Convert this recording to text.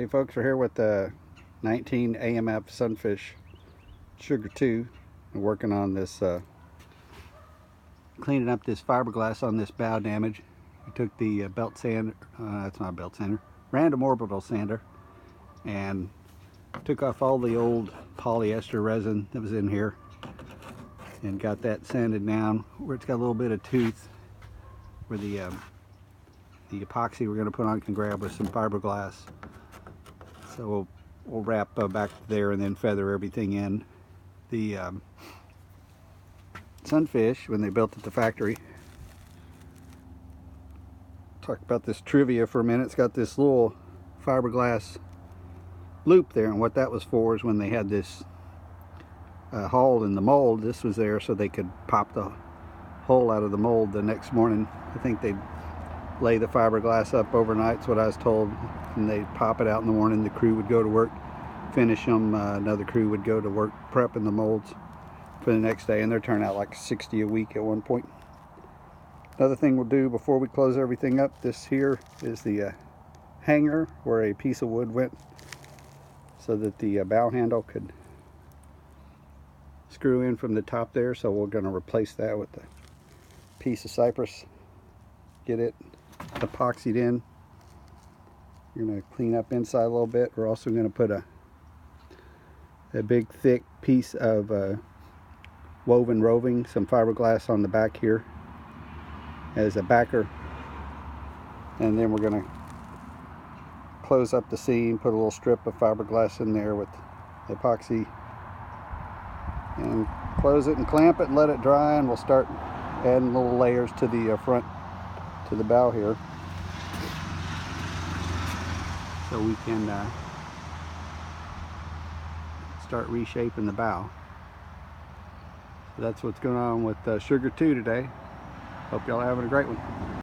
Hey folks, we're here with the 19 AMF Sunfish Sugar 2. We're working on this, cleaning up this fiberglass on this bow damage. We took the belt sander, that's not a belt sander, random orbital sander, and took off all the old polyester resin that was in here and got that sanded down where it's got a little bit of tooth where the epoxy we're going to put on can grab with some fiberglass. So we'll wrap back there and then feather everything in. The Sunfish, when they built at the factory, talk about this trivia for a minute. It's got this little fiberglass loop there, and what that was for is when they had this hole in the mold, this was there so they could pop the hole out of the mold the next morning. I think they'd lay the fiberglass up overnight, that's what I was told, and they'd pop it out in the morning. The crew would go to work, finish them, another crew would go to work prepping the molds for the next day, and they're turning out like 60 a week at one point. Another thing we'll do before we close everything up, this here is the hanger where a piece of wood went so that the bow handle could screw in from the top there, so we're going to replace that with a piece of cypress, get it epoxied in. We're going to clean up inside a little bit. We're also going to put a big thick piece of woven roving, some fiberglass on the back here as a backer, and then we're going to close up the seam, put a little strip of fiberglass in there with the epoxy, and close it and clamp it and let it dry, and we'll start adding little layers to the front, to the bow here, so we can start reshaping the bow. So that's what's going on with Sugar 2 today. Hope y'all are having a great one.